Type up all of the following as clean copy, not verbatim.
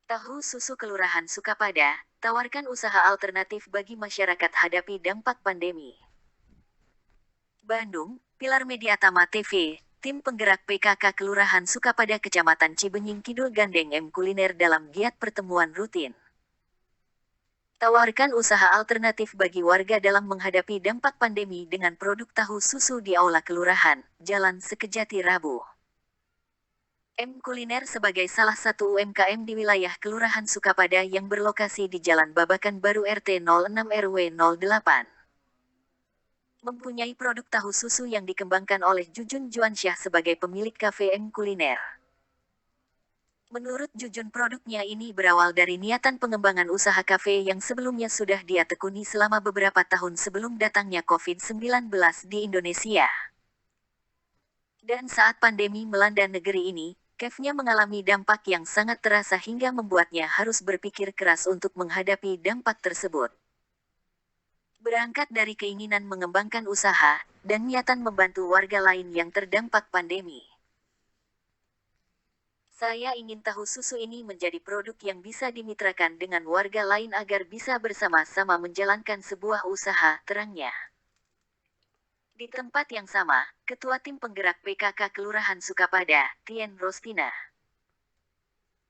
Tahu Susu Kelurahan Sukapada, tawarkan usaha alternatif bagi masyarakat hadapi dampak pandemi. Bandung, Pilar Mediatama TV, tim penggerak PKK Kelurahan Sukapada Kecamatan Cibenying Kidul gandeng M Kuliner dalam giat pertemuan rutin. Tawarkan usaha alternatif bagi warga dalam menghadapi dampak pandemi dengan produk tahu susu di Aula Kelurahan, Jalan Sekejati Rabu. M Kuliner sebagai salah satu UMKM di wilayah Kelurahan Sukapada yang berlokasi di Jalan Babakan Baru RT 06 RW 08. Mempunyai produk tahu susu yang dikembangkan oleh Jujun Juansyah sebagai pemilik kafe M Kuliner. Menurut Jujun, produknya ini berawal dari niatan pengembangan usaha kafe yang sebelumnya sudah dia tekuni selama beberapa tahun sebelum datangnya COVID-19 di Indonesia. Dan saat pandemi melanda negeri ini, kafenya mengalami dampak yang sangat terasa hingga membuatnya harus berpikir keras untuk menghadapi dampak tersebut. Berangkat dari keinginan mengembangkan usaha, dan niatan membantu warga lain yang terdampak pandemi. Saya ingin tahu susu ini menjadi produk yang bisa dimitrakan dengan warga lain agar bisa bersama-sama menjalankan sebuah usaha, terangnya. Di tempat yang sama, Ketua Tim Penggerak PKK Kelurahan Sukapada, Tien Rostina,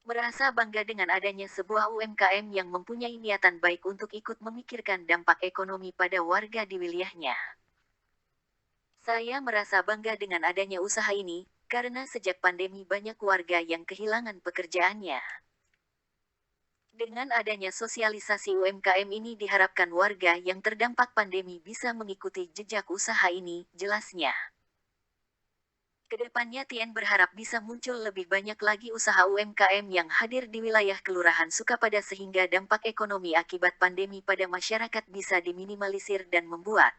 merasa bangga dengan adanya sebuah UMKM yang mempunyai niatan baik untuk ikut memikirkan dampak ekonomi pada warga di wilayahnya. Saya merasa bangga dengan adanya usaha ini, karena sejak pandemi banyak warga yang kehilangan pekerjaannya. Dengan adanya sosialisasi UMKM ini diharapkan warga yang terdampak pandemi bisa mengikuti jejak usaha ini, jelasnya. Kedepannya Tien berharap bisa muncul lebih banyak lagi usaha UMKM yang hadir di wilayah Kelurahan Sukapada sehingga dampak ekonomi akibat pandemi pada masyarakat bisa diminimalisir dan membuat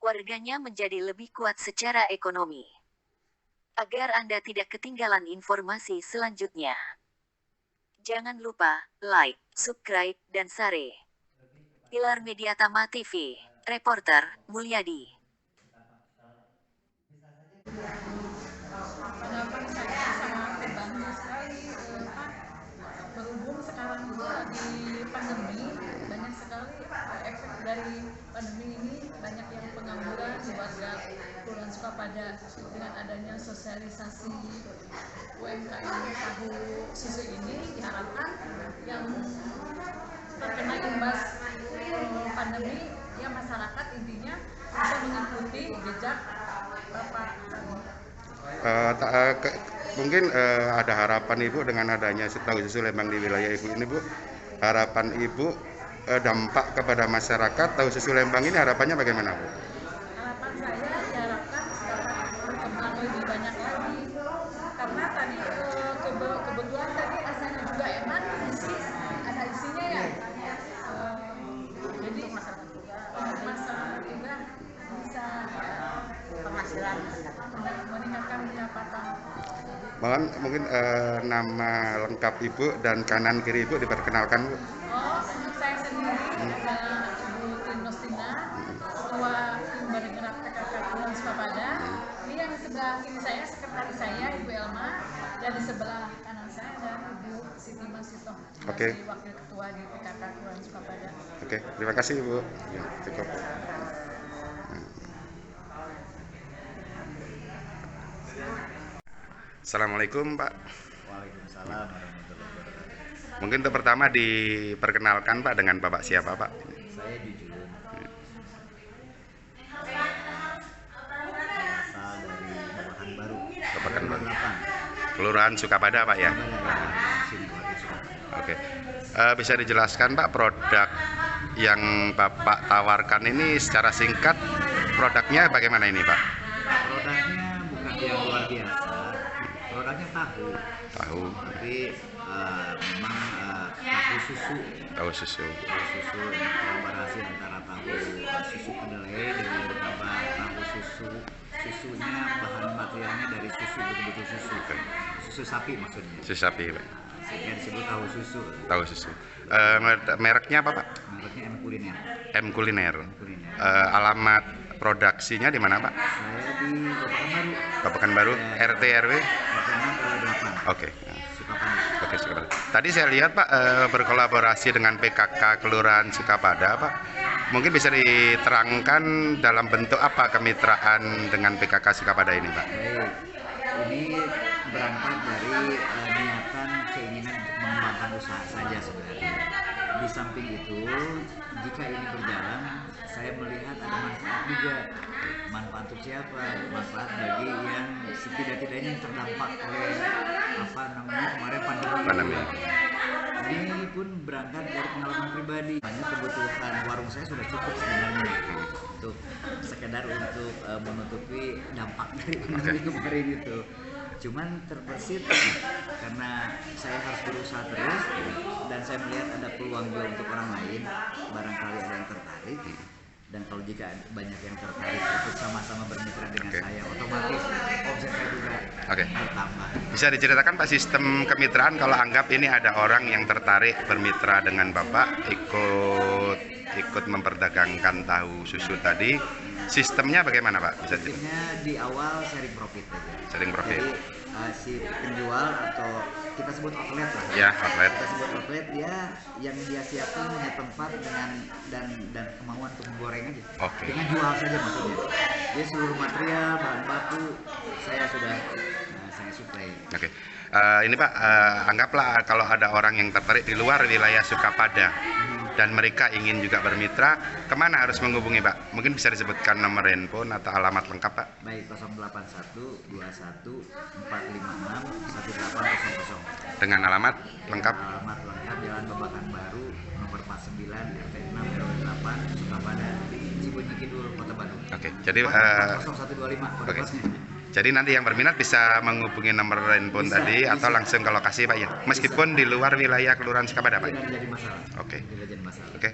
warganya menjadi lebih kuat secara ekonomi. Agar Anda tidak ketinggalan informasi selanjutnya, jangan lupa like, subscribe, dan share. Pilar Mediatama TV, reporter Mulyadi. Harapan saya sangat terbantu sekali, berhubung sekarang itu lagi pandemi, banyak sekali efek dari pandemi ini, banyak yang pengangguran warga Kelurahan Sukapada. Dengan adanya sosialisasi UMKM tahu susu ini diharapkan yang terkena imbas pandemi ya masyarakat intinya bisa mengikuti jejak Bapak. Mungkin ada harapan Ibu dengan adanya tahu susu Lembang di wilayah Ibu ini, Bu. Harapan Ibu dampak kepada masyarakat tahu susu Lembang ini harapannya bagaimana, Bu? Harapan saya diharapkan dapat berkembang lebih banyak lagi, karena tadi kebetulan tadi rasanya juga enak, ada isinya ya. Jadi masyarakat juga bisa penghasilan meningkatkan pendapatan. Mohon mungkin nama lengkap Ibu dan kanan kiri Ibu diperkenalkan, Bu. Untuk saya sendiri adalah Ibu Tien Rostina, Ketua Tim Bergerak PKK Kelurahan Sukapada. Ini yang sebelah kiri saya sekretaris saya Ibu Elma, dan di sebelah kanan saya ada Ibu Siti Masito, Oke. Wakil Ketua di PKK Kelurahan Sukapada. Oke, terima kasih Ibu. Ya, cukup. Assalamualaikum, Pak. Waalaikumsalam warahmatullahi wabarakatuh. Mungkin untuk pertama diperkenalkan Pak dengan Bapak siapa, Pak? Saya Jujun, asal dari Babakan Baru. Babakan Baru. 08. Kelurahan Sukapada, Pak ya? Sini warga Surabaya. Oke. Bisa dijelaskan Pak produk yang Bapak tawarkan ini secara singkat produknya bagaimana ini, Pak? Produknya bukan yang luar biasa. Produknya tahu. Tahu. Tapi memang tahu susu. Tahu susu. Tahu susu yang kolaborasi antara tahu susu kedelai dengan tahu susu. Susunya bahan materialnya dari susu, betul-betul susu. Susu sapi maksudnya. Susu sapi, Pak. Sehingga disebut tahu susu. Tahu susu. Mereknya apa, Pak? Mereknya M Kuliner. M Kuliner. Kuliner. Alamat produksinya di mana, Pak? Saya di Babakan Baru. Babakan Baru, RT RW. RT 6 RW 8. Oke. Sukapada. Oke. Oke, Sukapada. Tadi saya lihat Pak berkolaborasi dengan PKK Kelurahan Sukapada Pak. Mungkin bisa diterangkan dalam bentuk apa kemitraan dengan PKK Sukapada ini Pak? Baik, ini berangkat dari niatan keinginan untuk mengembangkan usaha saja sebenarnya. Di samping itu, jika ini berjalan, saya melihat ada manfaat juga. Manfaat untuk siapa? Manfaat bagi yang setidak-tidaknya yang terdampak oleh kemarin pandemi. Ini pun berangkat dari pengalaman pribadi. Hanya kebutuhan warung saya sudah cukup sebenarnya untuk sekedar untuk menutupi dampak dari pandemi kemarin itu. Cuman terbersit karena saya harus berusaha terus dan saya melihat ada peluang juga untuk orang lain, barangkali ada yang tertarik. Dan kalau jika banyak yang tertarik untuk sama-sama bermitra dengan saya, otomatis omset saya juga bertambah. Bisa diceritakan Pak sistem kemitraan kalau anggap ini ada orang yang tertarik bermitra dengan Bapak ikut memperdagangkan tahu susu tadi, sistemnya bagaimana Pak? Bisa sistemnya di awal sharing profit aja. Sharing profit. Jadi si penjual atau kita sebut outlet lah. Ya, outlet. Kita sebut outlet dia yang dia siapkan hanya tempat dengan dan kemauan untuk menggoreng aja. Dengan jual saja maksudnya. Dia seluruh material, bahan baku saya sudah saya suplai. Ini Pak, anggaplah kalau ada orang yang tertarik di luar wilayah Sukapada dan mereka ingin juga bermitra, kemana harus menghubungi Pak? Mungkin bisa disebutkan nomor handphone atau alamat lengkap Pak? Baik, 081 21 456 1800. Dengan alamat lengkap? Alamat lengkap Jalan Babakan Baru, nomor 49 RT 6 RW 8 Sukapada, Cibunyi Kidul, Kota Bandung. Jadi 0125. Jadi nanti yang berminat bisa menghubungi nomor handphone tadi atau langsung ke lokasi Pak ya. Meskipun di luar wilayah Kelurahan Sukapada Pak. Tidak jadi masalah. Oke. Tidak jadi masalah. Oke.